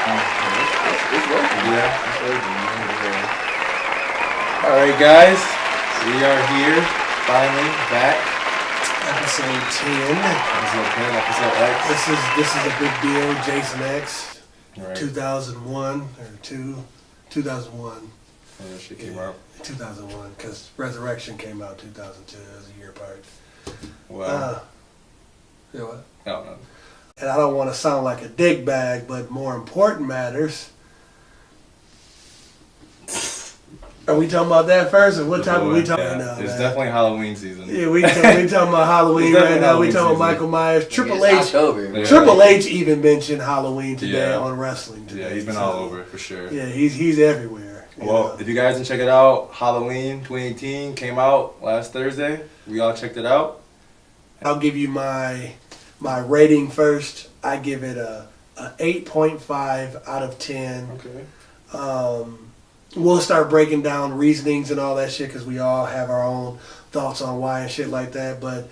It's working. Yeah, it's working. All right, guys, we are here finally back. Episode 10. Episode X. This is a big deal. Jason X, Right. 2001 or 2001. Yeah, that shit came out. 2001, because Resurrection came out 2002. It was a year apart. Wow. You know what? Oh, no. And I don't want to sound like a dick bag, but more important matters. Are we talking about that first, or what time are we talking now? It's man? definitely Halloween season. Yeah, we talking about Halloween right now. We talking about Michael Myers. Triple H. October. Yeah. Triple H even mentioned Halloween today Yeah. on wrestling today. Yeah, he's been all over for sure. Yeah, he's everywhere. Well, if you guys didn't check it out, Halloween 2018 came out last Thursday. We all checked it out. I'll give you my rating first. I give it a 8.5 out of 10. Okay. We'll start breaking down reasonings and all that shit because we all have our own thoughts on why and shit like that. But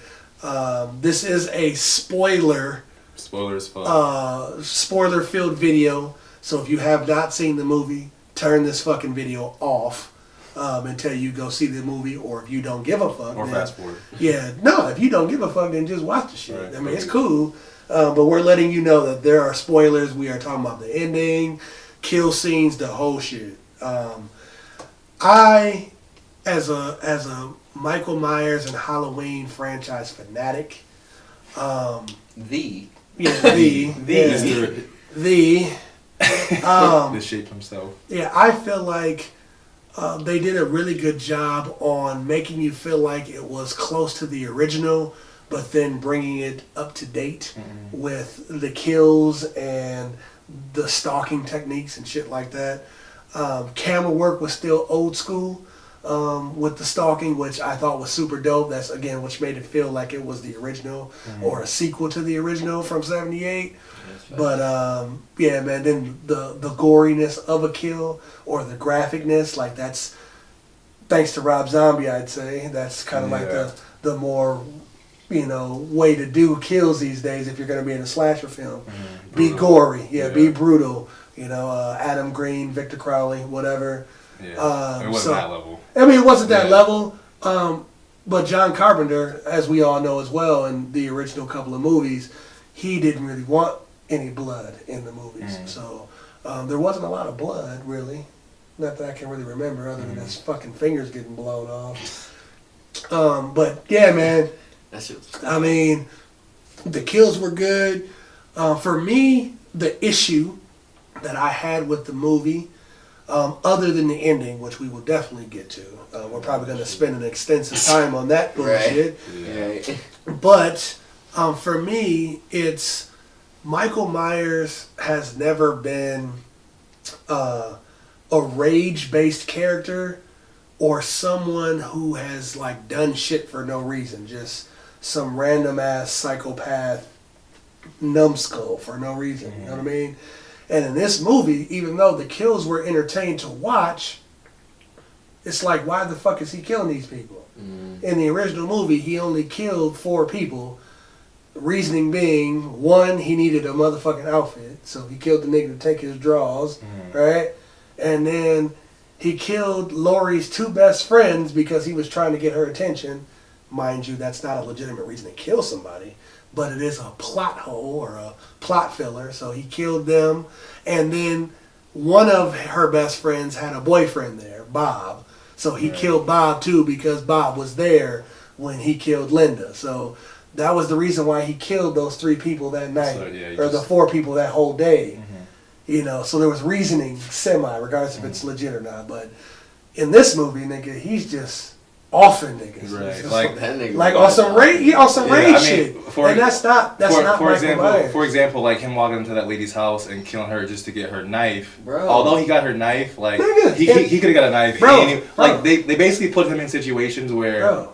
this is a spoiler. Spoilers fun. Spoiler-filled video. So if you have not seen the movie, turn this fucking video off until you go see the movie, or if you don't give a fuck. Or then, fast forward. Yeah, no, if you don't give a fuck, then just watch the shit. Right. I mean, it's cool, but we're letting you know that there are spoilers. We are talking about the ending, kill scenes, the whole shit. I, as a Michael Myers and Halloween franchise fanatic, The The shape himself. Yeah, I feel like they did a really good job on making you feel like it was close to the original, but then bringing it up to date with the kills and the stalking techniques and shit like that. Camera work was still old school with the stalking, which I thought was super dope. That's, again, which made it feel like it was the original or a sequel to the original from 78. But yeah, man, then the goriness of a kill or the graphicness, like that's thanks to Rob Zombie, I'd say. That's kind of like the more, way to do kills these days if you're going to be in a slasher film. Be gory, be brutal. Adam Green, Victor Crowley, whatever. Yeah, it wasn't that level. I mean, it wasn't that level. But John Carpenter, as we all know as well, in the original couple of movies, he didn't really want any blood in the movies. So there wasn't a lot of blood, really. Not that I can really remember, other than his fucking fingers getting blown off. But yeah, man. I mean, the kills were good. For me, the issue that I had with the movie, other than the ending, which we will definitely get to. We're probably going to spend an extensive time on that bullshit. Right. But for me, it's Michael Myers has never been a rage-based character or someone who has like done shit for no reason. Just some random-ass psychopath numbskull for no reason. You know what I mean? And in this movie, even though the kills were entertaining to watch, it's like, why the fuck is he killing these people? In the original movie, he only killed 4 people. Reasoning being, 1, he needed a motherfucking outfit, so he killed the nigga to take his draws, right? And then he killed Laurie's 2 best friends because he was trying to get her attention. Mind you, that's not a legitimate reason to kill somebody, but it is a plot hole or a plot filler, so he killed them. And then one of her best friends had a boyfriend there, Bob, so he killed Bob too because Bob was there when he killed Linda. So that was the reason why he killed those 3 people that night, or the 4 people that whole day. So there was reasoning, regardless if it's legit or not. But in this movie, nigga, he's just offing niggas. Right. Like on some rage shit. And that's not Michael Myers. For example, like him walking into that lady's house and killing her just to get her knife. Bro. Although he got her knife, like Nigga, he could have got a knife. Bro. Like they basically put him in situations where Bro,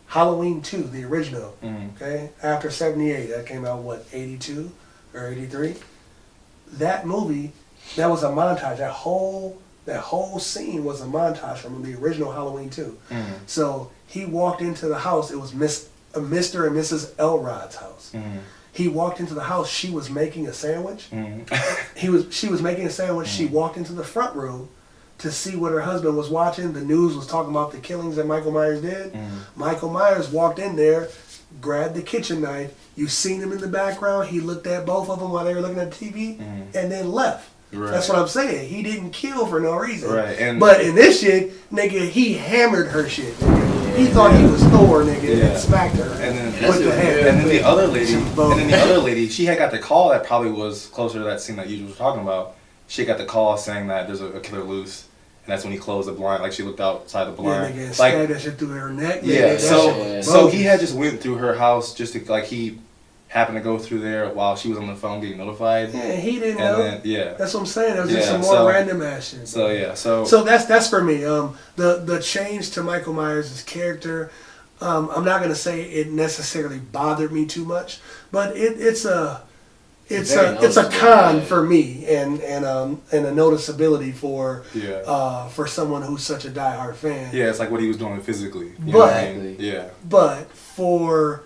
Halloween 2, the original, okay? After 78, that came out, 82 or 83? That movie, that was a montage. That whole scene was a montage from the original Halloween 2. So he walked into the house. It was Mr. and Mrs. Elrod's house. He walked into the house. She was making a sandwich. Mm-hmm. She was making a sandwich. She walked into the front room to see what her husband was watching. The news was talking about the killings that Michael Myers did. Michael Myers walked in there, grabbed the kitchen knife. You seen him in the background. He looked at both of them while they were looking at the TV, and then left. Right. That's what I'm saying. He didn't kill for no reason. Right. But in this shit, nigga, he hammered her shit. Nigga. He thought he was Thor, nigga, and smacked her. And then with the hammer. And then the other lady, she had got the call that probably was closer to that scene that you were talking about. She got the call saying that there's a killer loose, and that's when he closed the blind. Like she looked outside the blind. Yeah, nigga, like stabbed that shit through her neck. Yeah. Nigga, So he had just went through her house just to like he happened to go through there while she was on the phone getting notified. Yeah, he didn't know. Then, that's what I'm saying. There was just some more random ass shit. So that's for me. The change to Michael Myers' character. I'm not gonna say it necessarily bothered me too much, but it's a con for me and a noticeability for someone who's such a diehard fan. Yeah, it's like what he was doing physically. But for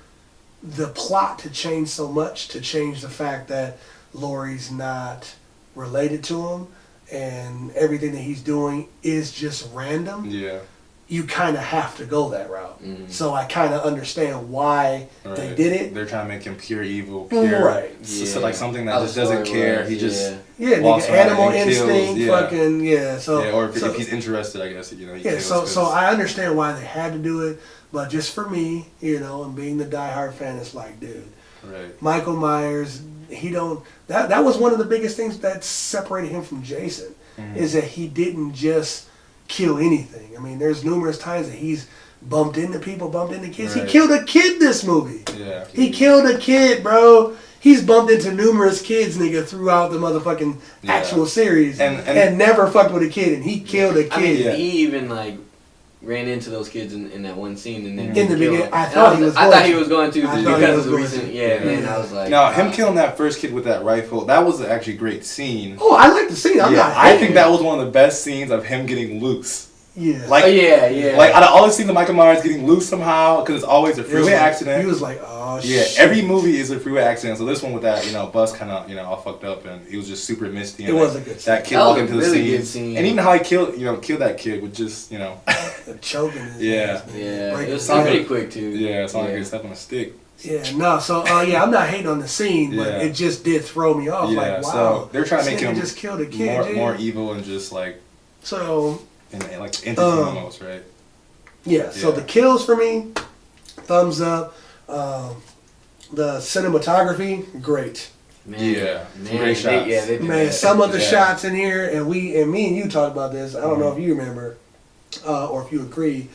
the plot to change so much, to change the fact that Laurie's not related to him and everything that he's doing is just random. Yeah. You kind of have to go that route. Mm-hmm. So I kind of understand why they did it. They're trying to make him pure evil. Pure. Right. Yeah. So like something that just doesn't care. He just nigga, animal instinct, kills. fucking, So, if he's interested, I guess, he kills. So I understand why they had to do it, but just for me, and being the diehard fan, it's like, dude, right. Michael Myers, that was one of the biggest things that separated him from Jason, is that he didn't just kill anything. I mean, there's numerous times that he's bumped into people, bumped into kids. Right. He killed a kid this movie. Yeah. He killed a kid, bro. He's bumped into numerous kids, nigga, throughout the motherfucking actual series, and never fucked with a kid, and he killed a kid. I mean, he even ran into those kids in that one scene, and then in the beginning, I thought he was going to because of the recent, man. I was like, now him killing that first kid with that rifle, that was actually a great scene. Oh, I like the scene. I think that was one of the best scenes of him getting loose. Yeah. Like, Like out of all the scenes of Michael Myers getting loose somehow, because it's always a freeway accident. He was like, oh shit. Yeah, every movie is a freeway accident. So this one with that, bus kind of, all fucked up, and he was just super misty. And it was a good scene. That kid walking into the scene, and even how he killed that kid with just, choking his ass. Yeah. It was pretty quick too. Yeah, it's not like a step on a stick. Yeah, no, so I'm not hating on the scene, but it just did throw me off. Yeah, like, wow, so they're trying to make him just killed a kid, more evil and just like so entity almost, right? Yeah, so the kills for me, thumbs up. The cinematography, great. Man, great shots. Man, some of the shots in here, and me and you talked about this. I don't know if you remember or if you agree,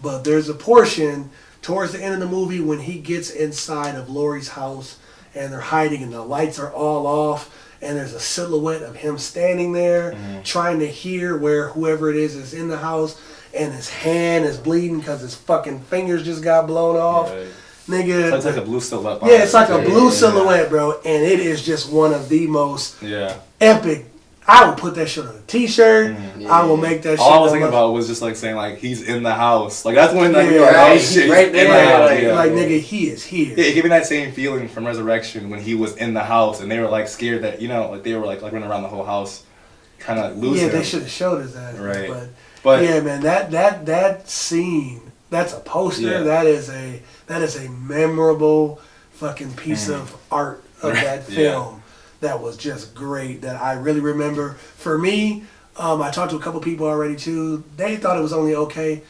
but there's a portion towards the end of the movie when he gets inside of Laurie's house and they're hiding and the lights are all off and there's a silhouette of him standing there trying to hear where whoever it is in the house, and his hand is bleeding because his fucking fingers just got blown off. Right. Nigga, it's like a blue silhouette. Yeah, it's like a blue silhouette, bro, and it is just one of the most epic. I would put that shit on a t-shirt. I will make that shit. All I was thinking about was just like saying like he's in the house. Like that's when right there. Like nigga, he is here. Yeah, it gave me that same feeling from Resurrection when he was in the house and they were like scared that like they were like running around the whole house, kind of losing. Yeah, they should have showed us that. Right. But yeah, man, that scene. That's a poster. Yeah. That is a memorable fucking piece of art of that film. That was just great, that I really remember. For me, I talked to a couple people already too. They thought it was only okay.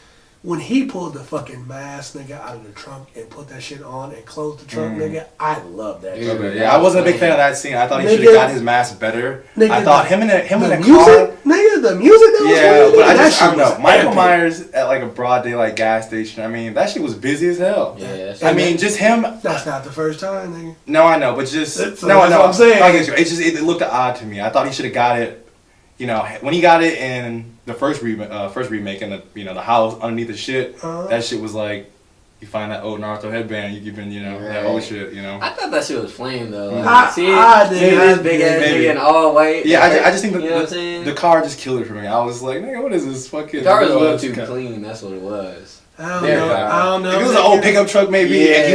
When he pulled the fucking mask, nigga, out of the trunk and put that shit on and closed the trunk, nigga, I love that shit. Yeah, I wasn't a big fan of that scene. I thought he should have got his mask better. Nigga, I thought him in the music, car. Nigga, the music that was playing, but I don't know. Michael Myers at like a broad daylight gas station. I mean, that shit was busy as hell. Yeah, I mean, just him. That's not the first time, nigga. No, I know, but just that's what I'm saying. I get you. It looked odd to me. I thought he should have got it. When he got it in the first remake in the house underneath the shit, that shit was like, you find that old Naruto headband, you giving that old shit, I thought that shit was flame though. Like, I see this big ass nigga in all white. Yeah, I just think the car just killed it for me. I was like, nigga, what is this fucking? The car was a little too clean. That's what it was. I don't know. If it was an old pickup truck maybe, and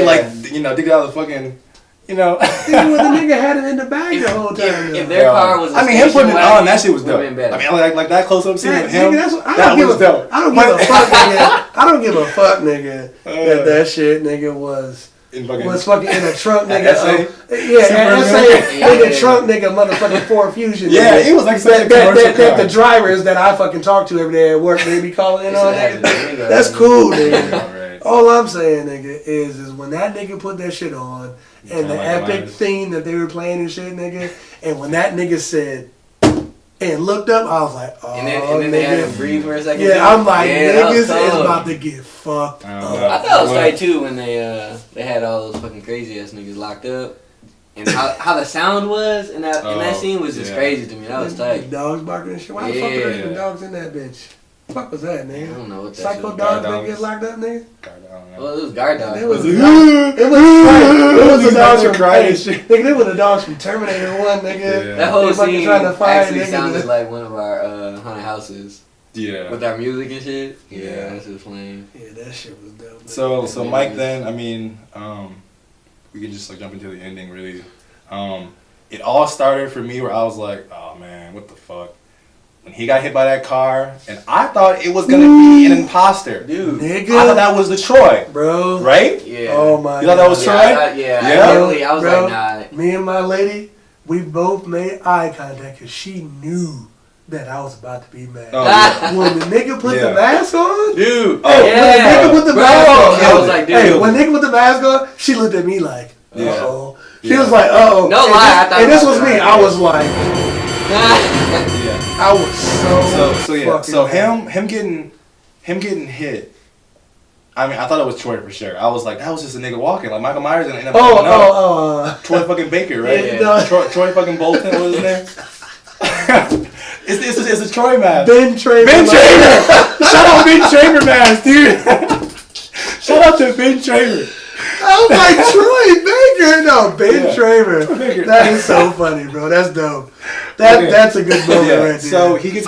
he dig it out of the fucking. You know. Even when the nigga had it in the bag the whole time. If their car was a him putting it on, that shit was dope. been better. I mean, like that close up scene of him. Nigga, that was dope. I don't give a fuck, nigga. I don't give a fuck, nigga. That shit, nigga, was fucking in a trunk, nigga. In the trunk, nigga, motherfucking Ford Fusion. Yeah, nigga. it was like such a commercial that the drivers that I fucking talk to every day at work, they be calling in on, nigga. That's cool, nigga. All I'm saying, nigga, is when that nigga put that shit on, and the epic theme that they were playing and shit, nigga, and when that nigga said, and looked up, I was like, oh, and then they had him breathe for a second. Yeah, I'm like, niggas is about to get fucked up. I thought it was tight too when they had all those fucking crazy ass niggas locked up. And how the sound was in that scene was just crazy to me. That was tight. Dogs barking and shit. Why the fuck are there even dogs in that bitch? What was that, nigga? I don't know what that Psycho dogs that get locked up, nigga? Well, it was guard dogs. It was the dogs from nigga. They were the dogs from Terminator 1, nigga. Yeah. That whole scene actually nigga. sounded like one of our haunted houses. Yeah. With our music and shit. Yeah. That shit was playing. Yeah, that shit was dope. So Mike, then, I mean, we can just like jump into the ending, really. It all started for me where I was like, oh man, what the fuck? When he got hit by that car, and I thought it was gonna be an imposter. Dude. Nigga. I thought that was the Troy. Bro. Right? Yeah. Oh my God. You thought that was Troy? I was bro, like, nah. Me and my lady, we both made eye contact because she knew that I was about to be mad. Oh, yeah. When the nigga put the mask on, dude. When the nigga put the mask on, I was like, dude. when nigga put the mask on, she looked at me like, uh-oh. Yeah. She was like, uh-oh. No lie, I thought. And this was me. I was like, Yeah. I was so him getting hit. I mean, I thought it was Troy for sure. I was like, that was just a nigga walking. Like Michael Myers didn't end up. Troy fucking Baker, right? Yeah. Troy fucking Bolton, what was his name? It's a Troy mask. Ben Tramer. Shout out Ben Tramer mask, dude. Shout out to Ben Tramer. Oh my Troy Baker. No, Ben Tramer. Baker. That is so funny, bro. That's dope. That's a good moment right there. So he gets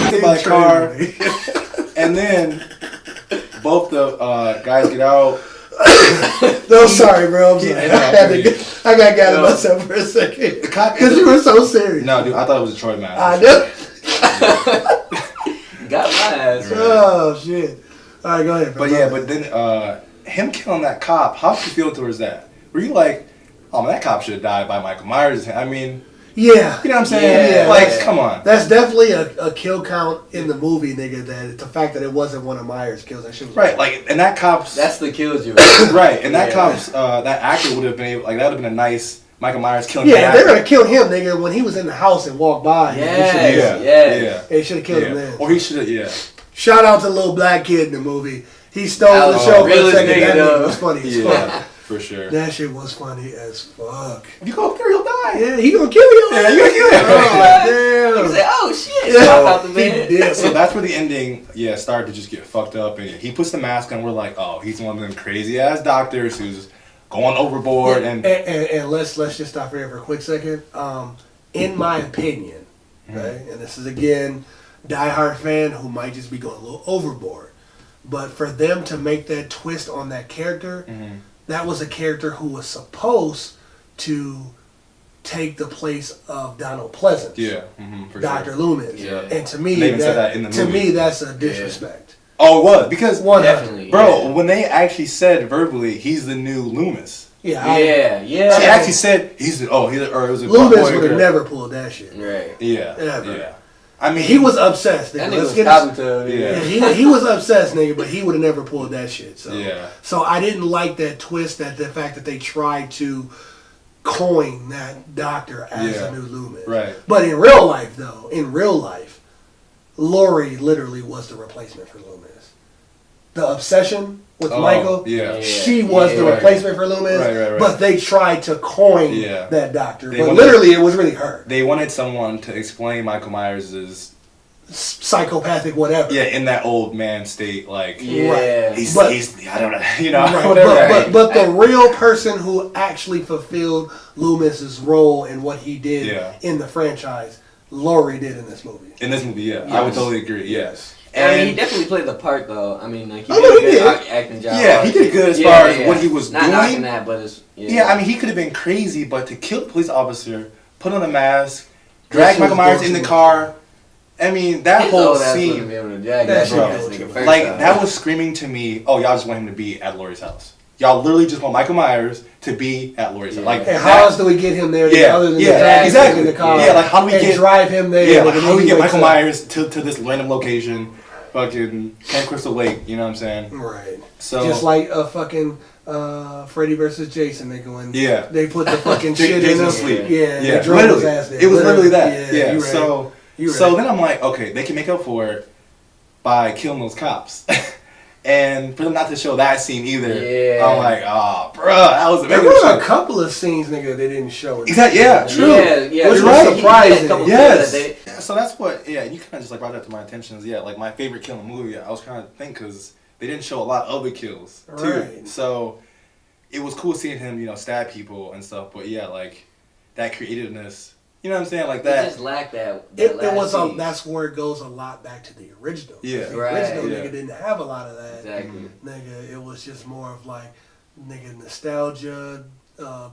hit by the car, and then both the guys get out. No, sorry, bro. I'm sorry. I got gathered myself for a second. Because you were so serious. No, dude, I thought it was a Troy mask. I know. Got my ass. Oh, shit. All right, go ahead, bro. But then him killing that cop, how did you feel towards that? Were you like, oh man, that cop should have died by Michael Myers? I mean, yeah. You know what I'm saying? Yeah. Like, come on. That's definitely a kill count in the movie, nigga. That the fact that it wasn't one of Myers' kills, that shit was right. Like, and that cop's that's the kills you. Right, and that cop's that actor would have been able, like, that would have been a nice Michael Myers killing. Yeah, they're gonna kill him, nigga, when he was in the house and walked by. Yeah. They should have killed him then. Or he should have. Yeah. Shout out to the little black kid in the movie. He stole the show for a second. That nigga was funny as fuck. For sure. That shit was funny as fuck. If you go up there, he'll die. Yeah, he gonna kill you. Yeah, you gonna kill him. Oh, damn. Say, oh shit. Yeah. So that's where the ending, started to just get fucked up. And he puts the mask on. We're like, oh, he's one of them crazy ass doctors who's going overboard. And let's just stop here for a quick second. In my opinion, right, and this is again, diehard fan who might just be going a little overboard, but for them to make that twist on that character. That was a character who was supposed to take the place of Donald Pleasance. Yeah, Dr. Loomis. Yeah. And to me, that's a disrespect. Oh, it was because definitely, when they actually said verbally, he's the new Loomis. Yeah. She actually said he's the or it was a Loomis would have never pulled that shit. Right. Yeah. Ever. Yeah. I mean, he was obsessed. That nigga was he was obsessed, nigga, but he would have never pulled that shit. So, so I didn't like that twist, that the fact that they tried to coin that doctor as a new Loomis. Right. But in real life, Laurie literally was the replacement for Loomis. The obsession with Michael, she was the replacement for Loomis, right. but they tried to coin that doctor. But literally, it was really her. They wanted someone to explain Michael Myers' psychopathic whatever. Yeah, in that old man state, like he's I don't know, whatever. But the real person who actually fulfilled Loomis's role and what he did in the franchise, Laurie did in this movie. In this movie, I would totally agree. Yes. I mean, he definitely played the part, though. I mean, like, he did a good acting job. Yeah, he did good as far as what he was not doing. Not knocking that, but it's... Yeah, I mean, he could have been crazy, but to kill the police officer, put on a mask, drag Michael Myers in the car... I mean, that whole scene... That was screaming to me, oh, y'all just want him to be at Laurie's house. Y'all literally just want Michael Myers to be at Laurie's house. Like, and how else do we get him there other than exactly. in the car? Yeah, like how do we drive him there? Yeah, like how do we get Michael Myers to this random location, fucking Camp Crystal Lake? You know what I'm saying? Right. So just like a fucking Freddy versus Jason, they they put the fucking shit in him. Yeah, they drove his ass there. It was literally that. Yeah. Right. So then I'm like, okay, they can make up for it by killing those cops. And for them not to show that scene either, I'm like, oh, bro, that was amazing. There were a couple of scenes, nigga, they didn't show. Exactly, yeah, true. Yeah, which was surprising. Yes. So that's what, you kind of just like brought that to my attention is, like my favorite kill in the movie. I was trying to think because they didn't show a lot of the kills, too. Right. So it was cool seeing him, stab people and stuff. But yeah, like that creativeness. You know what I'm saying? Like that. It just lacked that. It was that's where it goes a lot back to the original. Yeah. The original nigga didn't have a lot of that. Exactly. Nigga, it was just more of like nigga nostalgia,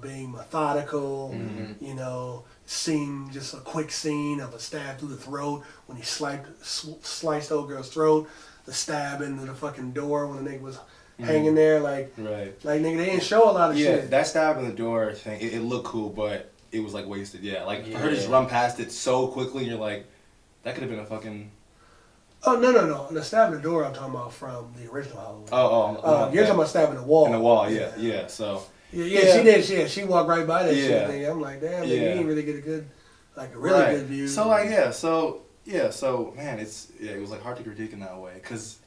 being methodical. Mm-hmm. Scene, just a quick scene of a stab through the throat when he sliced old girl's throat. The stab into the fucking door when the nigga was hanging there, like nigga, they didn't show a lot of shit. Yeah, that stab in the door thing, it looked cool, but it was like wasted. Yeah, like for her to just run past it so quickly, and you're like, that could have been a fucking. Oh no! The stab in the door I'm talking about from the original Halloween. You're talking about stabbing the wall. In the wall, yeah. So. Yeah, she did. She walked right by that shit. Thing. I'm like, damn, you didn't really get a good view. So man, it was like hard to critique in that way because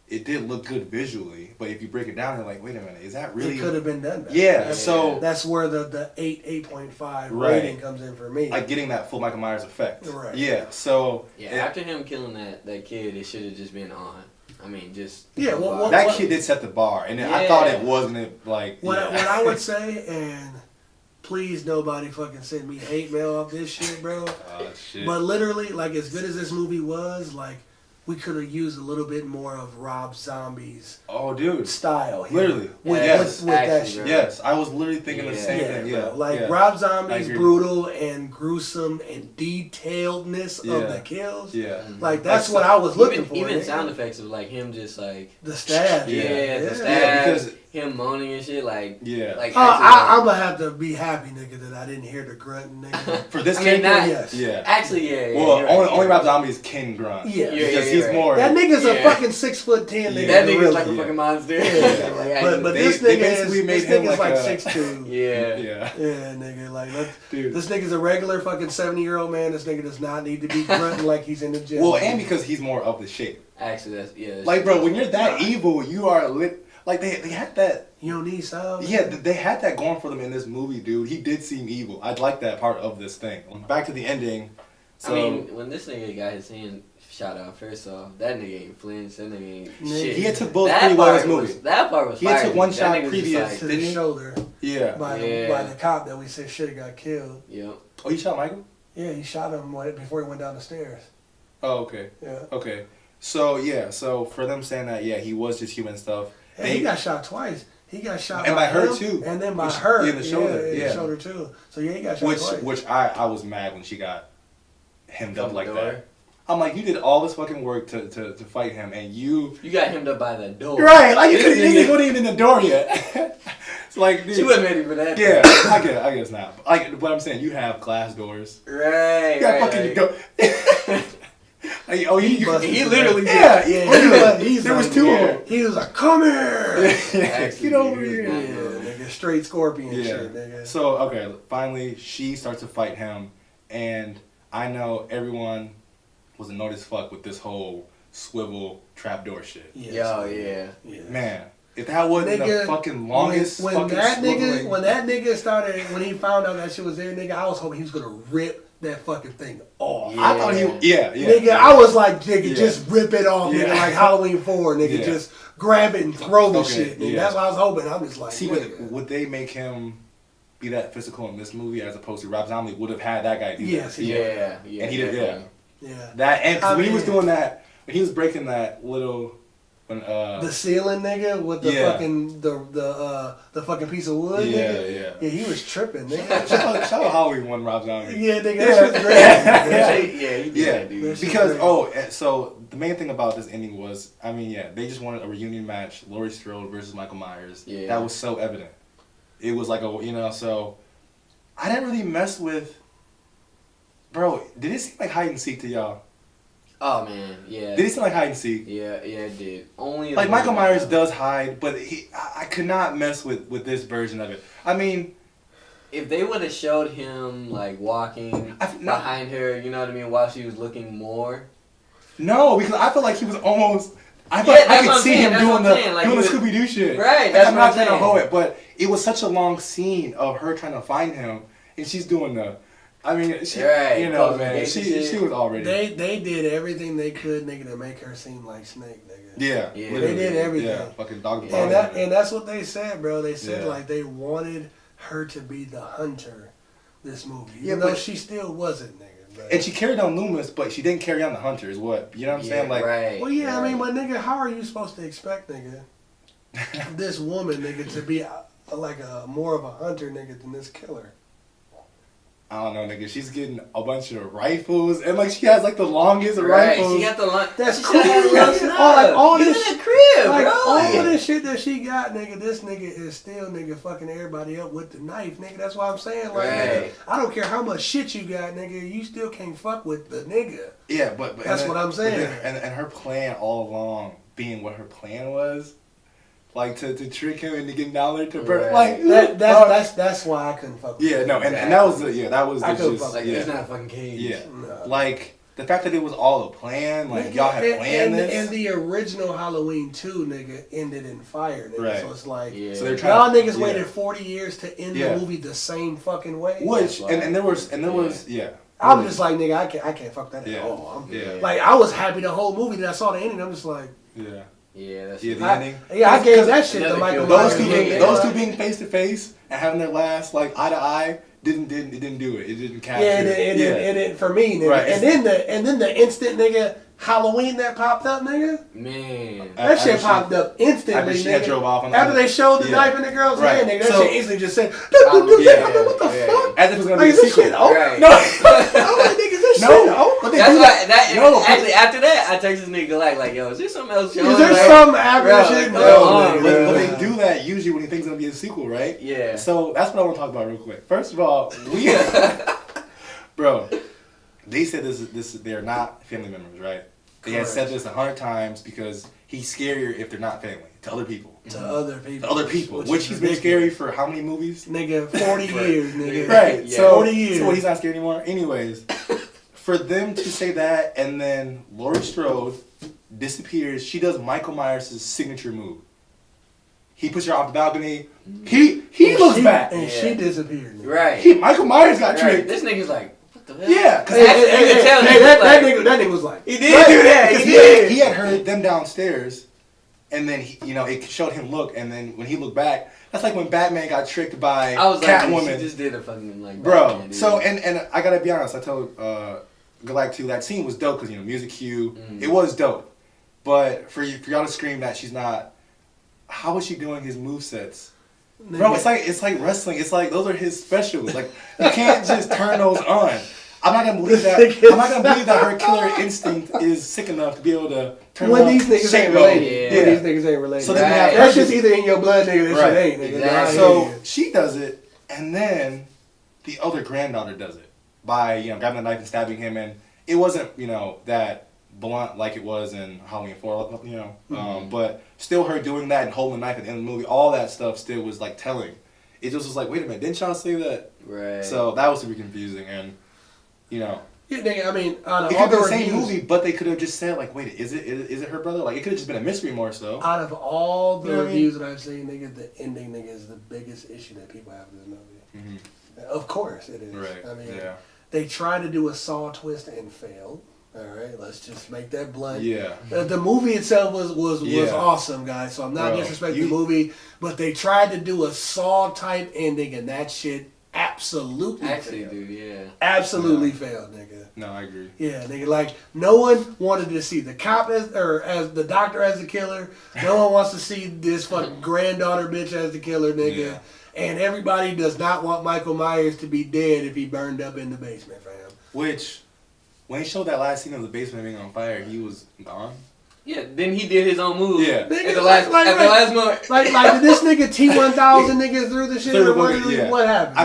it did look good visually, but if you break it down, you're like, wait a minute, is that really? It could have been done better. Yeah, so that's where the 8.5 rating comes in for me. Like getting that full Michael Myers effect. Right. Yeah. So after him killing that kid, it should have just been on. I mean, just that kid did set the bar, and I thought it wasn't like. What I would say, and please nobody fucking send me hate mail off this shit, bro. Oh shit. But literally, like as good as this movie was, like. We could have used a little bit more of Rob Zombie's style here. Literally. With that shit. Yes, I was literally thinking the same thing. Yeah. Like Rob Zombie's brutal and gruesome and detailedness of the kills. Yeah. Like that's what I was looking for. Even sound effects of like him just like the stab. The stab. Because him moaning and shit, like I'm gonna have to be happy, nigga, that I didn't hear the grunt, nigga. For this character, yes. Yeah. Actually, yeah. Well, only Rob Zombie's can grunt. Yeah. Because he's more. That nigga's a fucking 6'10" nigga. That nigga's like a fucking monster. But this nigga's like 6'2". Yeah, nigga. Like, this nigga's a regular fucking 70-year-old man. This nigga does not need to be grunting like he's in the gym. Well, and because he's more of the shape. Actually, that's like, bro, when you're that evil, you are lit. Like, they had that... You don't need sound. Yeah, they had that going for them in this movie, dude. He did seem evil. I'd like that part of this thing. Back to the ending. So, I mean, when this nigga got his hand shot out, first off, that nigga ain't flinched. That nigga ain't shit. He had took bullets pretty well in this movie. That part was He had took one shot previous. Like, to the shoulder. Yeah. By the cop that we said should have got killed. Yep. Oh, he shot Michael? Yeah, he shot him before he went down the stairs. Oh, okay. Yeah. Okay. So for them saying that, he was just human stuff. He got shot twice. He got shot by her too, and then by her in the shoulder. In the shoulder too. So he got shot twice. Which I was mad when she got hemmed up like that. I'm like, you did all this fucking work to fight him, and you got hemmed up by the door. Right? Like you wasn't even in the door yet. It's like, dude, she wasn't ready for that. Yeah, I guess not. Like, but I'm saying, you have glass doors. Right. You got fucking go. He literally did. There was two of them. He was like, "Come here, get over here." Nigga, straight scorpion shit, nigga. So finally she starts to fight him, and I know everyone was annoyed as fuck with this whole swivel trapdoor shit. Yeah. Man, if that wasn't the fucking longest when that nigga when he found out that shit was there, nigga, I was hoping he was gonna rip that fucking thing off. Yeah. I thought he nigga, I was like, nigga, just rip it off, nigga, like Halloween 4, nigga, just grab it and throw the shit. Nigga. That's what I was hoping. I'm just like, see, would they make him be that physical in this movie as opposed to Rob Zombie would have had that guy do that? Yes, and he did, yeah. That and when he was doing that, he was breaking that little. When, the ceiling nigga with the fucking the fucking piece of wood nigga. Yeah, he was tripping, nigga. Shout out Halloween one Rob Zombie. Yeah, nigga, that shit's great. He did that, dude. Because so the main thing about this ending was, I mean, they just wanted a reunion match, Laurie Strode versus Michael Myers. Yeah, that was so evident. It was like so I didn't really mess with. Bro, did it seem like hide and seek to y'all? Oh man, yeah. Did it seem like hide and seek? Yeah, it did. Only like Michael Myers does hide, but I could not mess with this version of it. I mean, if they would have showed him like walking behind her, you know what I mean, while she was looking more. No, because I feel like he was almost. I could see him doing the Scooby Doo shit. Right, that's I'm not trying to hoe it, but it was such a long scene of her trying to find him, and she's doing the. I mean, she, man, she was already. They did everything they could, nigga, to make her seem like Snake, nigga. Yeah. They did everything. Yeah, fucking dog. And that's what they said, bro. They said like they wanted her to be the hunter, this movie. Even though she still wasn't, nigga. But. And she carried on Loomis, but she didn't carry on the hunter. Is what you know what I'm saying? Like, well, I mean, but nigga, how are you supposed to expect, nigga, this woman, nigga, to be like a more of a hunter, nigga, than this killer? I don't know, nigga. She's getting a bunch of rifles, and like she has like the longest rifles. She got the That's cool. All this in the crib, like, bro. All of this shit that she got, nigga. This nigga is still, nigga, fucking everybody up with the knife, nigga. That's why I'm saying, like, nigga, I don't care how much shit you got, nigga. You still can't fuck with the nigga. Yeah, but that's what I'm saying. And her plan all along being what her plan was. Like to trick him into getting down to burn. Like that's why I couldn't fuck with him. And that was I couldn't fuck with it's not a fucking cage. Yeah. No. Like the fact that it was all a plan, like y'all had planned this. And the original Halloween 2, nigga, ended in fire, nigga. Right. So it's like so they're y'all niggas waited 40 years to end the movie the same fucking way. Which and there was I'm just like, nigga, I can't fuck that at all. Like I was happy the whole movie that I saw the ending. I'm just like Yeah, that's the ending. I gave that shit to Michael Myers. Those two being face to face and having their last like eye to eye didn't do it. It didn't capture. It didn't for me, nigga. Right. And then the instant, nigga, Halloween that popped up, nigga. Man, that shit popped up instantly, nigga. Drove off after they showed the knife in the girl's hand, nigga, that shit instantly just said, what the fuck? As if it was gonna be a sequel. No, I'm like, nigga, this shit. That's why. Actually, after that, I text this nigga like, yo, is there something else? Is there something after shit? But they do that usually when they think it's gonna be a sequel, right? Yeah. So that's what I want to talk about real quick. First of all, bro. They said they're not family members, right? They had said this 100 times because he's scarier if they're not family to other people. To other people, which he's been scary for how many movies? Nigga, 40 years, nigga. Right. Yeah. So 40 years. So he's not scared anymore. Anyways, for them to say that and then Laurie Strode disappears, she does Michael Myers' signature move. He puts her off the balcony. He looks back and she disappeared. Nigga. Right. Michael Myers got tricked. This nigga's like. Yeah, because that nigga was like, he did do that. He had heard them downstairs, and then it showed him look, and then when he looked back, that's like when Batman got tricked by Catwoman. She just did a fucking like. Bro, Batman, so and I gotta be honest, I told Galactic that scene was dope because music cue, it was dope, but for y'all to scream that she's not, how was she doing his movesets? Bro, it's like wrestling. It's like those are his specials. Like you can't just turn those on. I'm not gonna believe that her killer instinct is sick enough to be able to turn on. These niggas ain't related. Yeah. These niggas ain't related. So that's just either in your blood, nigga. This shit ain't. Nigga. Exactly. So she does it, and then the other granddaughter does it by grabbing a knife and stabbing him, and it wasn't that blunt like it was in Halloween 4, but still her doing that and holding the knife at the end of the movie, all that stuff still was like telling. It just was like, wait a minute, didn't y'all say that? Right. So that was super confusing, and Yeah, nigga, I mean, it could have been the same movie, but they could have just said like, wait, is it her brother? Like it could have just been a mystery more so. Out of all the reviews that I've seen, nigga, the ending, nigga, is the biggest issue that people have with this movie. Mm-hmm. Of course it is. Right. I mean, they tried to do a Saw twist and failed. All right, let's just make that blunt. Yeah. The movie itself was awesome, guys. So I'm not disrespecting the movie, but they tried to do a Saw type ending, and that shit absolutely failed. Dude, yeah. Absolutely failed, nigga. No, I agree. Yeah, nigga. Like no one wanted to see the cop as the doctor as the killer. No one wants to see this fucking granddaughter bitch as the killer, nigga. Yeah. And everybody does not want Michael Myers to be dead if he burned up in the basement, fam. Which, when he showed that last scene of the basement being on fire, he was gone. Yeah, then he did his own move. Yeah. At the last moment. Like did this nigga T-1000 nigga through the shit? What happened?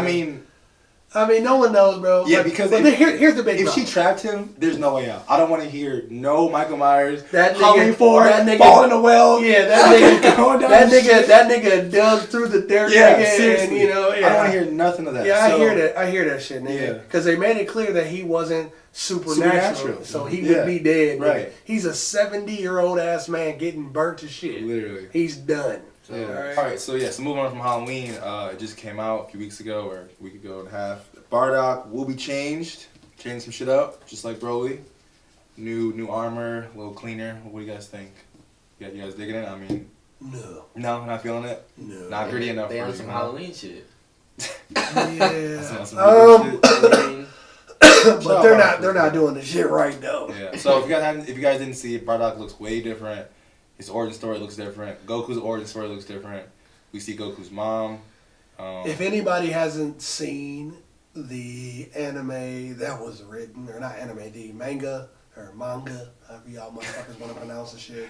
I mean, no one knows, bro. Yeah, but, because here's the big if problem. she trapped him, there's no way out. I don't want to hear no Michael Myers. That nigga, Halloween 4, that nigga fall in the well. Yeah, that nigga dug through the dirt. Yeah, nigga, seriously. And, I don't want to hear nothing of that. Yeah, I hear that shit, nigga. Yeah. Because they made it clear that he wasn't supernatural. So he would be dead. Nigga. Right. He's a 70-year-old ass man getting burnt to shit. Literally. He's done. Yeah. All right. So moving on from Halloween, it just came out a few weeks ago or a week ago and a half. Bardock will be changed, changing some shit up, just like Broly. New armor, a little cleaner. What do you guys think? You guys digging it? I mean, no, not feeling it. No, not gritty enough. They on some Halloween shit. Yeah. But they're not doing the shit right though. Yeah. So if you guys didn't see it, Bardock looks way different. His origin story looks different. Goku's origin story looks different. We see Goku's mom. If anybody hasn't seen the anime that was written, or not anime, the manga, however y'all motherfuckers want to pronounce the shit,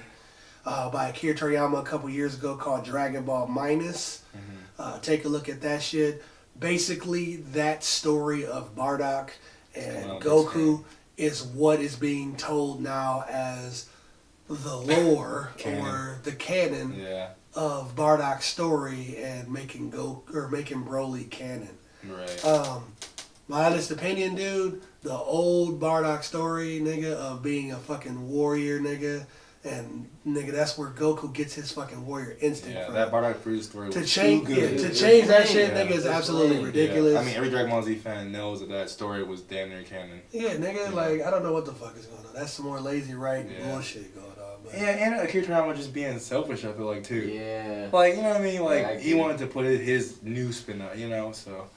by Akira Toriyama a couple years ago called Dragonball Minus. Mm-hmm. Take a look at that shit. Basically, that story of Bardock and Goku is what is being told now as the lore or the canon of Bardock's story and making Broly canon. Right. My honest opinion, dude, the old Bardock story, nigga, of being a fucking warrior, nigga, and nigga, that's where Goku gets his fucking warrior instinct from. Yeah, that Bardock Freeze story was to change too good. To change that shit, nigga, is absolutely ridiculous. Yeah. I mean, every Dragon Ball Z fan knows that story was damn near canon. Yeah, nigga, like, I don't know what the fuck is going on. That's some more lazy writing bullshit going on. But. Yeah, and Akira Toriyama just being selfish, I feel like, too. Yeah. Like, you know what I mean? Like, he wanted to put his new spin on, you know, so...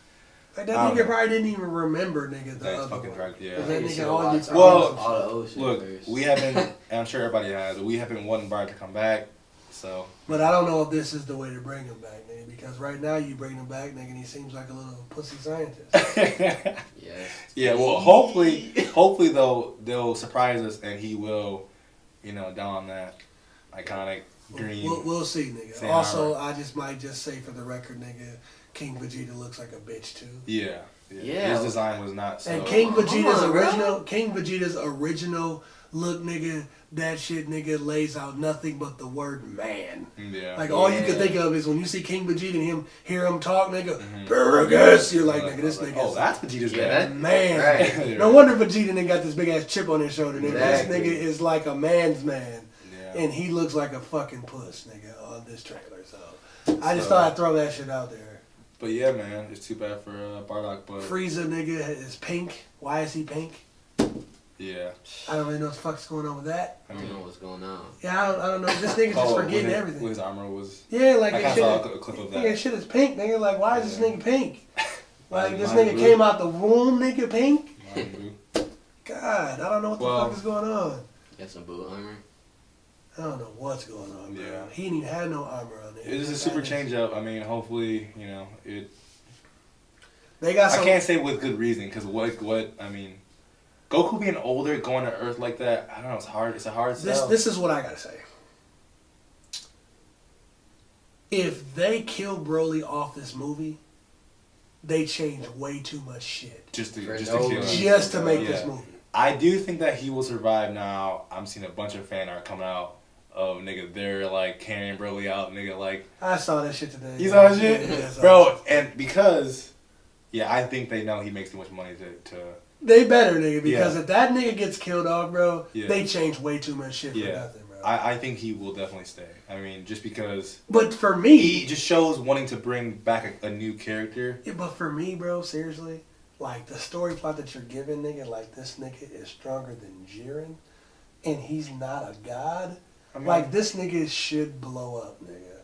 Like that nigga probably didn't even remember, nigga, the other fucking one. Yeah. That nigga always... Well, all the old shit look, first. we haven't, and I'm sure everybody has, we haven't wanted Bardock to come back, so... But I don't know if this is the way to bring him back, nigga, because right now you bring him back, nigga, and he seems like a little pussy scientist. Yes. Yeah, well, hopefully though, they'll surprise us and he will, you know, don that iconic green... We'll see, nigga. Also, I might say for the record, nigga, King Vegeta looks like a bitch, too. Yeah. His design was not so... And King Vegeta's original look, nigga, that shit, nigga, lays out nothing but the word man. Yeah. Like, all you can think of is when you see King Vegeta and hear him talk, nigga, Paragus, you're like, nigga, this nigga Oh, that's Vegeta's man. Right. No wonder Vegeta didn't got this big-ass chip on his shoulder, nigga. Exactly. This nigga is like a man's man. Yeah. And he looks like a fucking puss, nigga, on this trailer. So, I just thought I'd throw that shit out there. But yeah, man, it's too bad for Bardock, but... Frieza, nigga, is pink. Why is he pink? Yeah. I don't really know what the fuck's going on with that. I don't know what's going on. Yeah, I don't know. This nigga just forgetting everything. When his armor was... Yeah, like I saw a clip of that. Nigga, shit is pink, nigga. Like, why is this nigga pink? Like, this nigga came out the womb, nigga, pink? God, I don't know what the fuck is going on. Got some blue armor. I don't know what's going on, bro. Yeah. He didn't even have no armor on there. It is a super change up. I mean, hopefully, you know, They got some... I can't say with good reason, because I mean, Goku being older, going to Earth like that, I don't know, it's hard. It's a hard sell. This is what I gotta say. If they kill Broly off this movie, they change way too much shit. Just to make this movie. I do think that he will survive now. I'm seeing a bunch of fan art coming out of, nigga, they're like carrying Broly out, nigga, like... I saw that shit today. You saw that shit? Yeah, bro, and because... Yeah, I think they know he makes too much money to... They better, nigga, because if that nigga gets killed off, bro, they change way too much shit for nothing, bro. I think he will definitely stay. I mean, just because... But for me... He just shows wanting to bring back a new character. Yeah, but for me, bro, seriously, like, the story plot that you're giving, nigga, like, this nigga is stronger than Jiren, and he's not a god. I mean, like, this nigga should blow up, nigga.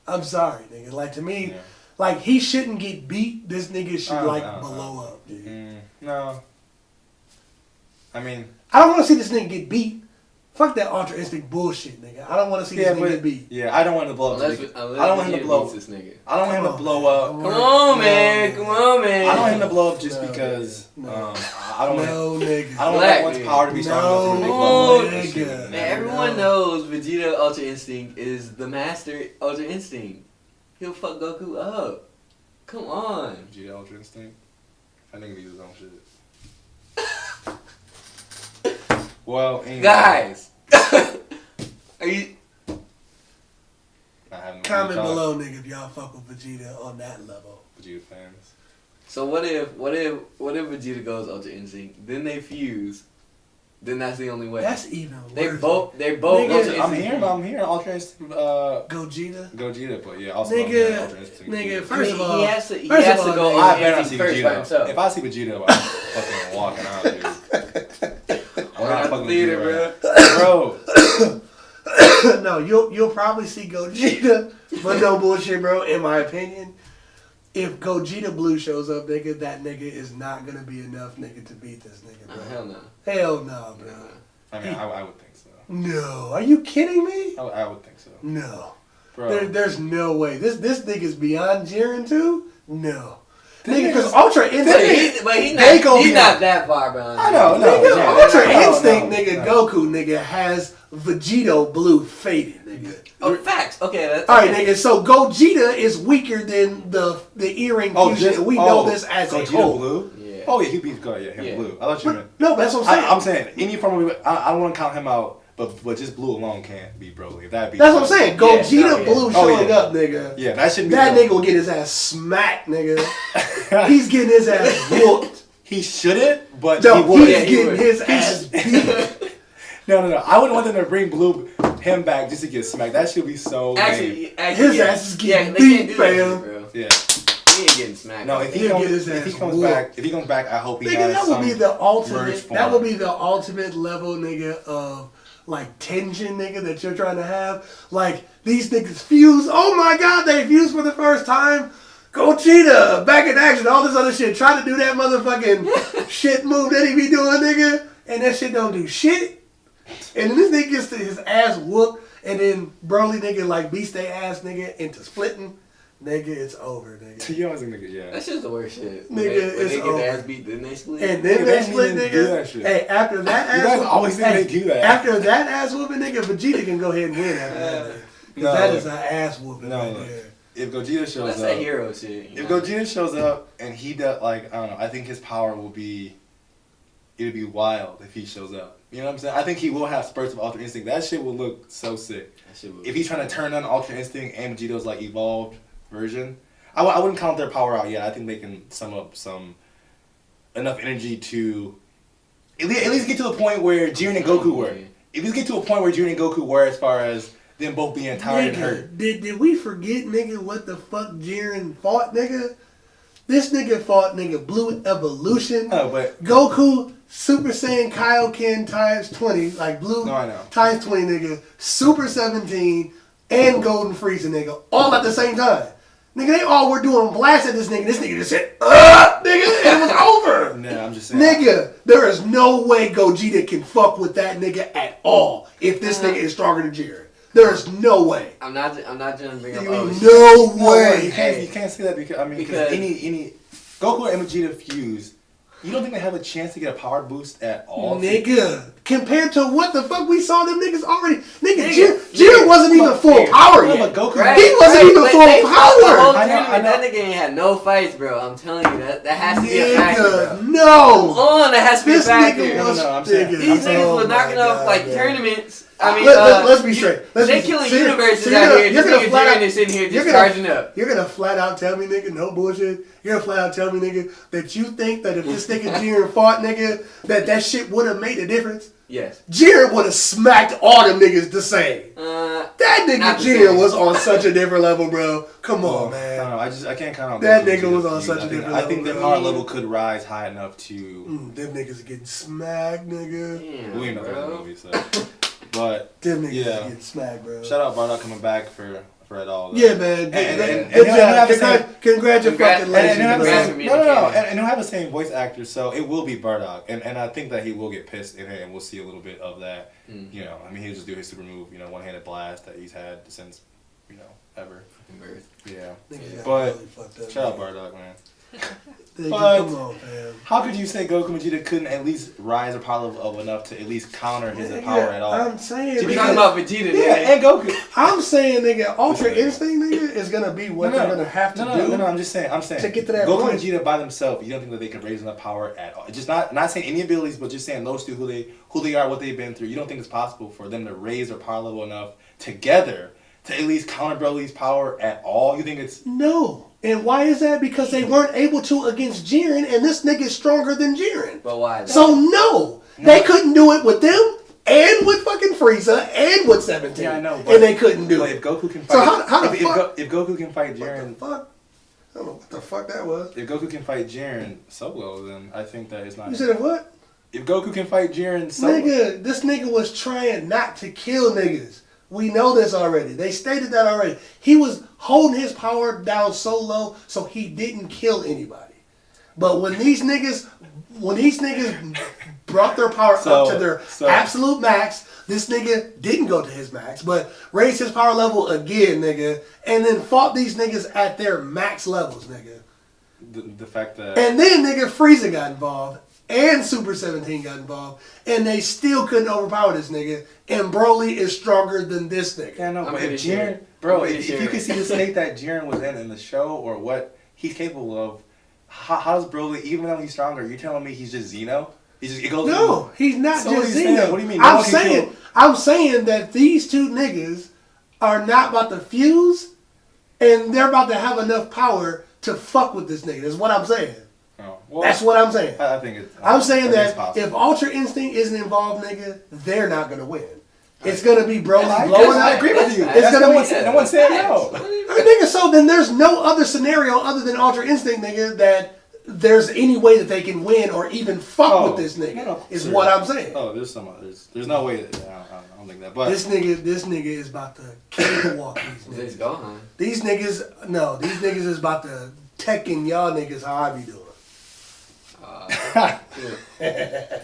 I'm sorry, nigga. Like, to me... Yeah. Like, he shouldn't get beat. This nigga should, blow up, dude. No. I mean... I don't want to see this nigga get beat. Fuck that Ultra Instinct bullshit, nigga. I don't want to see this nigga get beat. Yeah, I don't want him to blow up. I don't want him to blow up. This nigga. I don't want him to blow up. Come on, man. Come on, man. I don't want him to blow up just because... I don't want one's power to be strong enough to blow up. Nigga. Man, everyone knows Vegeta Ultra Instinct is the master Ultra Instinct. He'll fuck Goku up. Come on. Vegeta Ultra Instinct? I think he his own shit. Well, anyways. Guys. Are you... Comment below, nigga, if y'all fuck with Vegeta on that level. Vegeta fans. So what if Vegeta goes Ultra Instinct, then they fuse, then that's the only way. That's even worse. They're both nigga, Ultra Instinct. I'm hearing Ultra Instinct. Gogeta, but yeah, also nigga, Ultra Instinct. nigga. First of all, he has to go I better not Ultra see Instinct first by Vegeta. himself. If I see Vegeta, I'm fucking walking out, dude. I'm not fucking theater, bro. No, you'll probably see Gogeta, but no bullshit, bro. In my opinion, if Gogeta Blue shows up, nigga, that nigga is not gonna be enough, nigga, to beat this nigga, bro. Hell no. Hell no, bro. I mean, I would think so. No, are you kidding me? I would think so. No, bro. There's no way. This nigga's beyond Jiren too. No. Nigga, because Ultra Instinct, but he's not that far behind. I know, nigga. Ultra Instinct, nigga, Goku, nigga, has Vegito Blue faded, nigga. Oh, facts. Okay, that's all right, nigga. So Gogeta is weaker than the earring fusion. We know this as a whole. Blue. Yeah. Oh yeah, he beat him blue. I thought you meant. No, that's what I'm saying. I'm saying any form of. I don't want to count him out. But just blue alone can't be Broly. That's what I'm saying. Gogeta Blue showing up, nigga. Yeah, that shouldn't be. That nigga will get his ass smacked, nigga. He's getting his ass whooped. He shouldn't, but no, he would. He's getting his ass beat. No. I wouldn't want them to bring him back just to get smacked. That should be so. Actually, his ass is getting beat, fam. Yeah. He ain't getting smacked. No, if he comes back, I hope he nigga, has that would be the ultimate. That would be the ultimate level, nigga, of like tension, nigga, that you're trying to have. Like, these niggas fuse. Oh my god, they fuse for the first time. Gogeta, back in action, all this other shit. Try to do that motherfucking shit move that he be doing, nigga, and that shit don't do shit. And then this nigga gets his ass whooped, and then Broly, nigga, like beats their ass, nigga, into splitting. Nigga, it's over, nigga. You always think, nigga, yeah. That's just the worst shit. Nigga, when it's they get over. their ass beat, then they split. And then they split, nigga. Do that shit. Hey, after that ass whooping, always think they do that. After that ass whooping, nigga, Vegeta can go ahead and win after that. No, that is an ass whooping right there. If Gogeta shows that's up, that hero shit. If Gogeta shows up and he does, like, I don't know, I think his power will be, it'll be wild if he shows up. You know what I'm saying? I think he will have spurts of Ultra Instinct. That shit will look so sick. If he's trying to turn on Ultra Instinct and Vegeto's like evolved version, I wouldn't count their power out yet. I think they can sum up enough energy to at least get to the point where Jiren and Goku were. At least get to a point where Jiren and Goku were as far as them both being tired and hurt. Did we forget, nigga, what the fuck Jiren fought, nigga? This nigga fought, nigga, Blue Evolution. Oh, but Goku, Super Saiyan Kaioken times 20, like Blue times 20, nigga, Super 17, and Golden Frieza, nigga, all at the same time. Nigga, they all were doing blasts at this nigga. This nigga just said, nigga, and it was over. Nah, I'm just saying. Nigga, there is no way Gogeta can fuck with that nigga at all if this nigga is stronger than Jiren. There is no way. I'm not trying to bring up. No way. You can't say that because any Goku and Vegeta fuse. You don't think they have a chance to get a power boost at all? Nigga, compared to what the fuck we saw them niggas already. Nigga, Jiren wasn't even full power yet. He wasn't even full power. That nigga ain't had no fights, bro. I'm telling you, that has to be a factor, bro. No. Come on, that has to be a factor. These niggas were knocking off like tournaments. I mean, let's be straight. They killing universes out here. This nigga Jiren is sitting here just charging up. You're gonna flat out tell me, nigga, no bullshit. You're gonna flat out tell me, nigga, that you think that if this nigga Jiren fought, nigga, that shit would have made a difference? Yes. Jiren would have smacked all them niggas the same. That nigga Jiren was on such a different level, bro. Come on, man. I don't know. I can't count on that nigga was on such a different level. I think their power level could rise high enough to. Them niggas are getting smacked, nigga. Damn, we ain't know that movie, so. But them niggas getting smacked, bro. Shout out Bardock coming back for for it all. Yeah, man. Good job. Congrats, fucking legend. And he'll have the same voice actor, so it will be Bardock. And I think that he will get pissed in it, and we'll see a little bit of that. You know, I mean, he'll just do his super move, one-handed blast that he's had since, ever. Birth. Yeah. But really shout out Bardock, man. But come on, man. How could you say Goku Vegeta couldn't at least rise or power of enough to at least counter his power at all? I'm saying, we're talking about Vegeta, and Goku. I'm saying, nigga, Ultra Instinct, nigga, is gonna be what they're gonna have to do. No, I'm saying to get to that Goku point. and Vegeta by themselves, you don't think that they can raise enough power at all? Just not saying any abilities, but just saying those two, who they are, what they've been through. You don't think it's possible for them to raise their power level enough together to at least counter Broly's power at all? You think it's no? And why is that? Because they weren't able to against Jiren, and this nigga is stronger than Jiren. But why? So no, they couldn't do it with them, and with fucking Frieza, and with 17. Yeah, I know. And they couldn't do it. If Goku can fight, so how the fuck? If Goku can fight Jiren, Fuck? I don't know what the fuck that was. If Goku can fight Jiren solo, then I think that it's not. You said what? If Goku can fight Jiren solo, Nigga, this nigga was trying not to kill niggas. We know this already. They stated that already. He was holding his power down so low so he didn't kill anybody. But when these niggas brought their power up to their absolute max, this nigga didn't go to his max, but raised his power level again, nigga, and then fought these niggas at their max levels, nigga. The fact that... And then, nigga, Frieza got involved. And Super 17 got involved, and they still couldn't overpower this nigga. And Broly is stronger than this nigga. Yeah, no, but if Jiren, if you can see the state that Jiren was in the show, or what he's capable of, how does Broly, even though he's stronger, you're telling me he's just Xeno? He's not just Xeno. What do you mean? I'm saying that these two niggas are not about to fuse, and they're about to have enough power to fuck with this nigga. That's what I'm saying. Well, that's what I'm saying. I think it's... I'm saying that if Ultra Instinct isn't involved, nigga, they're not gonna win. It's gonna be Broly blowing up. I agree with you. No one said no. Nigga, so then there's no other scenario other than Ultra Instinct, nigga, that there's any way that they can win or even fuck with this nigga. Is what I'm saying. Oh, there's some others. There's no way that I don't think that. But this nigga is about to cakewalk these niggas. These niggas is about to Tekken y'all niggas how I be doing. You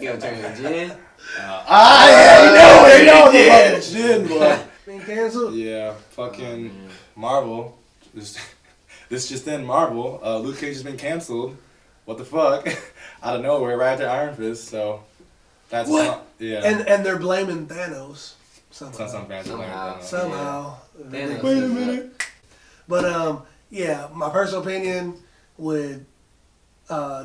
gonna turn into Jin? You know the Jin, boy. Been canceled? Yeah, fucking Marvel. This just in Marvel. Luke Cage has been canceled. What the fuck? Out of nowhere, right after Iron Fist. So that's yeah. And they're blaming Thanos somehow. Somehow. Thanos. Wait a minute. But yeah, my personal opinion would.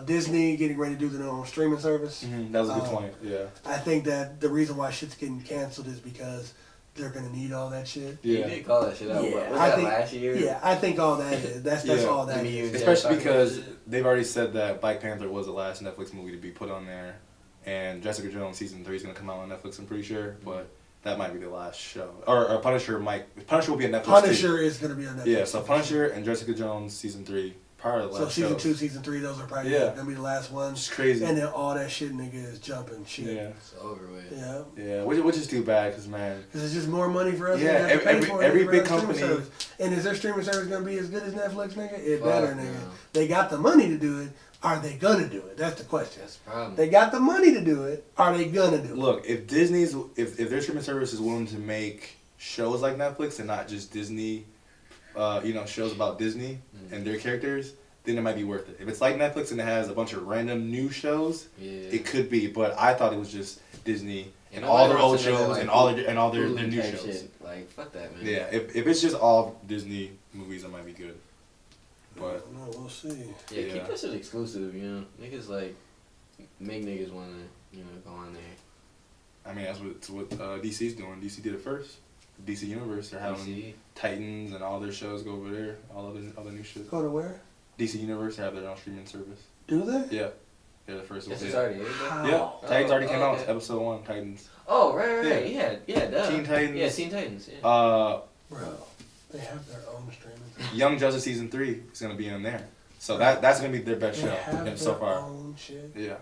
Disney getting ready to do their own streaming service. That was a good point, yeah. I think that the reason why shit's getting canceled is because they're going to need all that shit. Yeah. You did call that shit out. Yeah, was that last year? Yeah, I think all that is. That's all that is. Especially because they've already said that Black Panther was the last Netflix movie to be put on there. And Jessica Jones season 3 is going to come out on Netflix, I'm pretty sure. But that might be the last show. Or Punisher will be on Netflix Punisher is going to be on Netflix. Yeah, so Punisher and Jessica Jones season 3. So season 2, season 3, those are probably gonna be the last ones. It's crazy. And then all that shit, nigga, is jumping shit. Yeah, it's over with. Yeah, which is too bad, cause man. Because it's just more money for us. Yeah, every big company. And is their streaming service gonna be as good as Netflix, nigga? It better, nigga. They got the money to do it. Are they gonna do it? That's the question. That's the problem. They got the money to do it. Are they gonna do it? Look, if their streaming service is willing to make shows like Netflix and not just Disney, shows about Disney and their characters, then it might be worth it. If it's like Netflix and it has a bunch of random new shows, it could be. But I thought it was just Disney and all their old shows and all their new shows. Shit. Like fuck that, man. Yeah, if it's just all Disney movies, it might be good. But no, we'll see. Yeah, keep that shit exclusive. Niggas like make niggas wanna go on there. I mean, that's what DC's doing. DC did it first. DC Universe, they're having Titans and all their shows go over there. All other new shit. Go to where? DC Universe have their own streaming service. Do they? Yeah. They're the first one. It's already Yeah. Titans already came out. Episode 1, Titans. Oh, right. Yeah, duh. Teen Titans. Yeah, Teen Titans. Yeah. Bro, they have their own streaming. Young Justice Season 3 is going to be in there. So that's going to be their best show so far. Own shit. Yeah.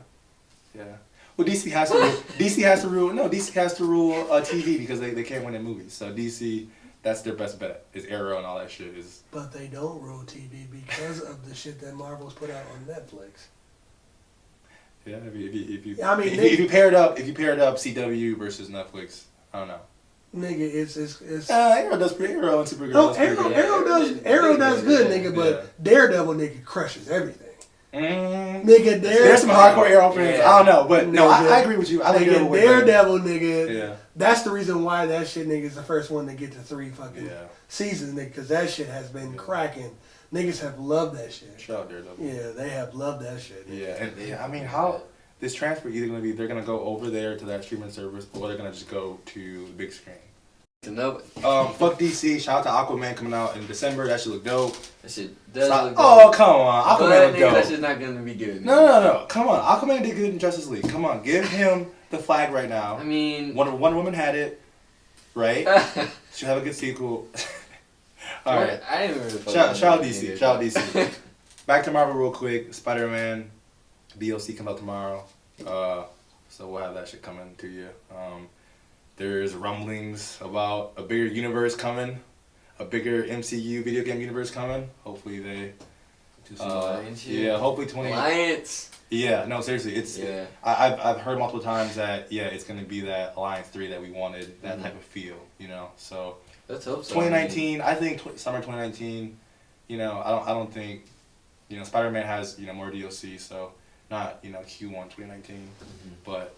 Well, DC has to rule. DC has to rule TV because they can't win in movies. So DC That's their best bet. Is Arrow and all that shit is. But they don't rule TV because of the shit that Marvel's put out on Netflix. Yeah, if you I mean, if you pair it up CW versus Netflix, I don't know. Nigga, it's Arrow does pretty. Arrow and Supergirl. No, Arrow does good, nigga. But Daredevil, nigga, crushes everything. Nigga, there's some hardcore Arrow fans. I don't know, but no, I agree with you. I like nigga, Daredevil, nigga. Yeah. That's the reason why that shit, nigga, is the first one to get to 3 fucking seasons, nigga, because that shit has been cracking. Niggas have loved that shit. Shout out Daredevil. Yeah, they have loved that shit. Nigga. Yeah, and I mean, how this transfer either gonna be they're gonna go over there to that streaming service, or they're gonna just go to the big screen. Fuck DC. Shout out to Aquaman coming out in December. That should look dope. That shit does look dope. Oh, come on. Aquaman look dope. That shit's not gonna be good. No. Come on. Aquaman did good in Justice League. Come on. Give him the flag right now. I mean... Wonder Woman had it, right? She'll have a good sequel. All right. I didn't really Shout out DC. Shout out DC. Back to Marvel real quick. Spider-Man DLC comes out tomorrow. So we'll have that shit coming to you. There's rumblings about a bigger universe coming, a bigger MCU video game universe coming. Hopefully they just hopefully 20 Alliance. Yeah, no, seriously, it's I've heard multiple times that it's gonna be that Alliance 3 that we wanted, that type of feel, you know. So let's hope so. 2019, I think summer 2019. You know, I don't think, you know, Spider-Man has, you know, more DLC, so not, you know, Q1 2019, but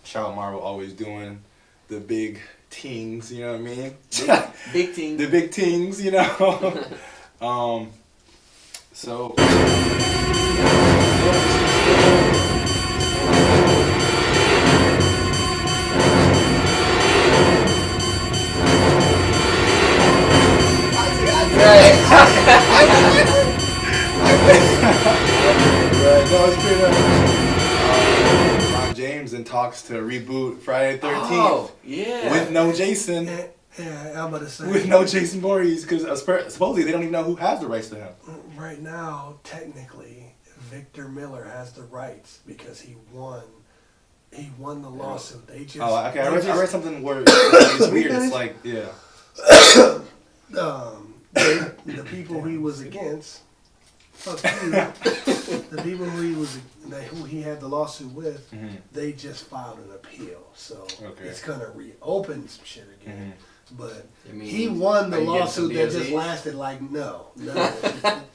shout out Marvel always doing the big tings, you know what I mean? Big tings. The big tings, you know. So. James and talks to reboot Friday the 13th. Oh, yeah. With no Jason. Yeah, I'm about to say. With no Jason Voorhees, because supposedly they don't even know who has the rights to him. Right now, technically, Victor Miller has the rights because he won. He won the lawsuit. They just. Oh, okay. I read something where it's weird. It's like, yeah. The people he was against. Fuck you. The people who he had the lawsuit with, they just filed an appeal. So it's gonna reopen some shit again. But he won the lawsuit that just lasted like no. None of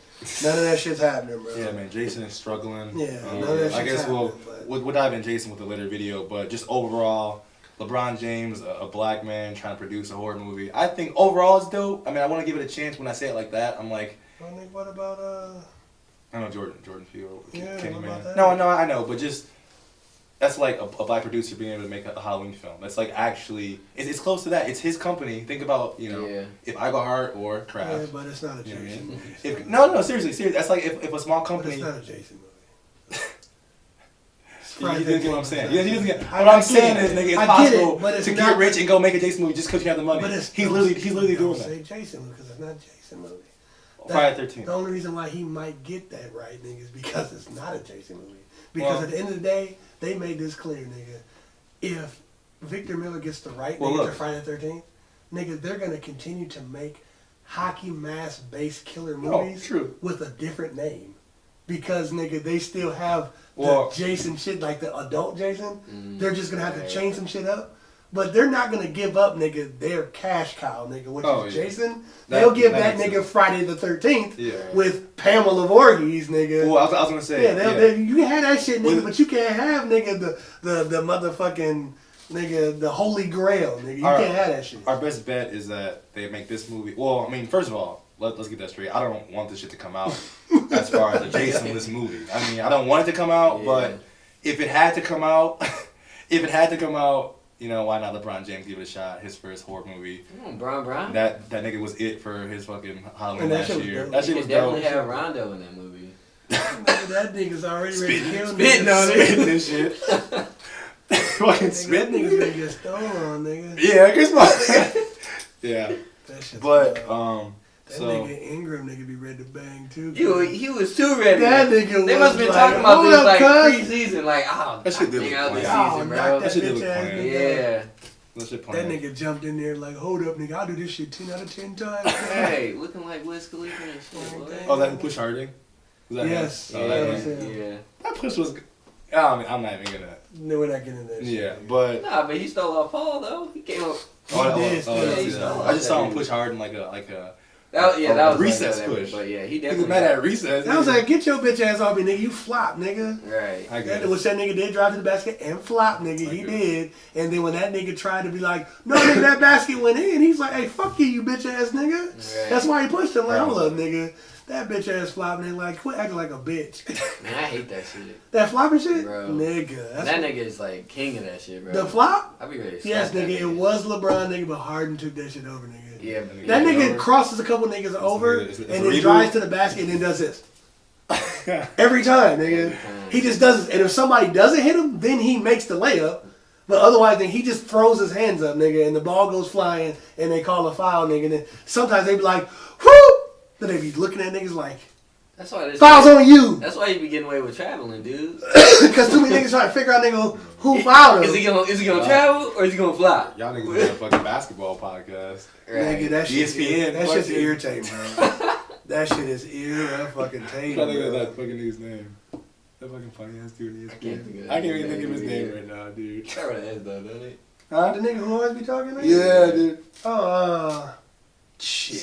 that shit's happening, bro. Yeah, man. Jason is struggling. Yeah, none of that shit's I guess happening, we'll dive in Jason with a later video, but just overall, LeBron James, a black man trying to produce a horror movie. I think overall it's dope. I mean, I want to give it a chance when I say it like that. I'm like, what about I don't know, Jordan Peele, Kenny Man. No, I know, but just that's like a black producer being able to make a Halloween film. That's like actually, it's close to that. It's his company. Think about, you know, if Iglehart or Kraft. Yeah, but it's not a Jason movie. No, seriously. That's like if a small company. But it's not a Jason movie. You didn't get what I'm saying. What I'm saying is, nigga, it's possible to get rich and go make a Jason movie just because you have the money. He's literally doing that. Say Jason because it's not a Jason movie. Friday 13th. The only reason why he might get that right, nigga, is because it's not a Jason movie. Because at the end of the day, they made this clear, nigga. If Victor Miller gets the right nigga to Friday the 13th, nigga, they're gonna continue to make hockey mask based killer movies with a different name. Because, nigga, they still have the Jason shit, like the adult Jason. They're just gonna have to change some shit up. But they're not gonna give up, nigga, their cash cow, nigga, which is Jason. They'll give that nigga Friday the 13th with Pamela Voorhees, nigga. Well, I was gonna say. You can have that shit, nigga, but you can't have, nigga, the motherfucking, nigga, the Holy Grail, nigga. You can't have that shit. Our best bet is that they make this movie. Well, I mean, first of all, let's get that straight. I don't want this shit to come out as far as a Jason-less movie. I mean, I don't want it to come out, but if it had to come out, you know, why not LeBron James give it a shot? His first horror movie. Brown. That nigga was it for his fucking Halloween last year. That shit was dope. Definitely have Rondo in that movie. That nigga's already ready to kill spitting on it. Spitting this shit. Fucking spitting. That nigga's gonna get stolen on, nigga. Yeah, guess what? Yeah. But that nigga Ingram nigga be ready to bang too. He was too ready. That nigga they must have been talking about this like pre-season, like, that shit did look season, bro. That shit did look Yeah. That shit That nigga jumped in there like, hold up, nigga, I'll do this shit 10 out of 10 times. Hey, looking like Wiz Khalifa and shit. Oh, that push harding? Yes. Yeah. That push was. I'm not even gonna. No, we're not getting into that shit. Yeah, but. Nah, but he stole off Paul though. He came up. I just saw him push hard in like a. That was recess like push. But yeah, he He definitely. was mad at recess. I was like, get your bitch ass off me, nigga. You flop, nigga. Right. I guess. Which that nigga did drive to the basket and flop, nigga. He did. And then when that nigga tried to be like, no, nigga, that basket went in, he's like, hey, fuck you bitch ass nigga. Right. That's why he pushed him. Like, hold up, nigga. That bitch ass flop, nigga. Like, quit acting like a bitch. Man, I hate that shit. That flopping shit? Bro. Nigga. That nigga is like king of that shit, bro. The flop? I be ready to Yes, slap nigga. that It was LeBron, nigga, but Harden took that shit over, nigga. Yeah, That nigga crosses a couple niggas over it's and then drives to the basket and then does this. Every time, nigga. He just does it. And if somebody doesn't hit him, then he makes the layup. But otherwise, then he just throws his hands up, nigga, and the ball goes flying and they call a foul, nigga. And then sometimes they be like, whoo! Then they be looking at niggas like, That's why this foul's on you. That's why you be getting away with traveling, dude. Because too many niggas trying to figure out, nigga, who fouled him. Is he gonna travel or is he gonna fly? Y'all niggas got a fucking basketball podcast. Right. Nigga, that shit, ESPN. that shit's irritating, bro. That shit is irritating. I'm trying to think of that fucking nigga's name. That fucking funny ass dude. I can't think of I can't even think of his name right now, dude. Start with an S though, doesn't it? The nigga who always be talking, nigga? Yeah, dude. Oh, shit.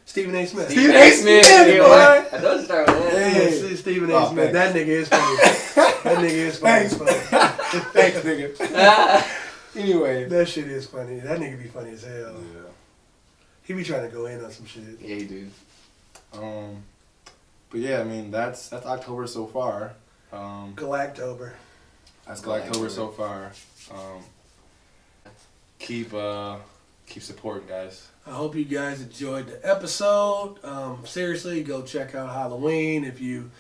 Stephen A. Smith. Stephen A. Smith, Yeah, boy. I know you start with an S. Yeah, Stephen A. Smith. That nigga is funny. That nigga is funny. Thanks, nigga. Anyway. That shit is funny. That nigga be funny as hell. Yeah. He be trying to go in on some shit. Yeah, he do. But yeah, I mean that's October so far. Galactober. That's Galactober so far. Keep supporting, guys. I hope you guys enjoyed the episode. Seriously, go check out Halloween if you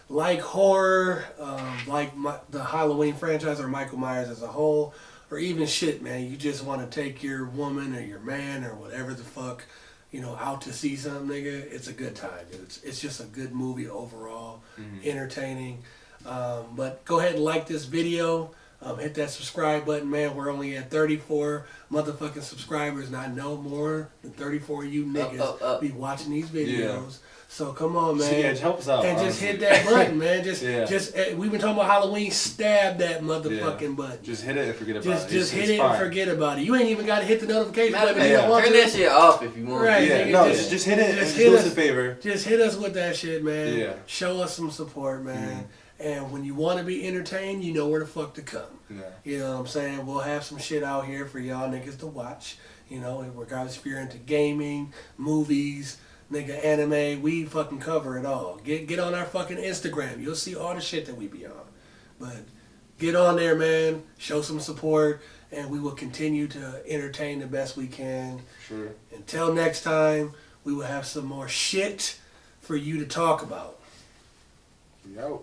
like horror, like the Halloween franchise or Michael Myers as a whole, or even shit, man. You just want to take your woman or your man or whatever the fuck, out to see something, nigga. It's a good time, dude. It's just a good movie overall, entertaining. But go ahead and like this video. Hit that subscribe button, man. We're only at 34 motherfucking subscribers, and I know more than 34 of you niggas be watching these videos. Yeah. So come on, man. Yeah, help us out. And just hit that button, man. Just we've been talking about Halloween. Stab that motherfucking button. Just hit it and forget about it. Just hit it and forget about it. You ain't even got to hit the notification button. Turn that shit off if you want. Right, yeah, nigga, no, just hit it. Just do us a favor. Just hit us with that shit, man. Yeah. Show us some support, man. And when you want to be entertained, you know where the fuck to come. Yeah. You know what I'm saying? We'll have some shit out here for y'all niggas to watch. Regardless if you're into gaming, movies, nigga, anime, we fucking cover it all. Get on our fucking Instagram. You'll see all the shit that we be on. But get on there, man. Show some support. And we will continue to entertain the best we can. Sure. Until next time, we will have some more shit for you to talk about. We out.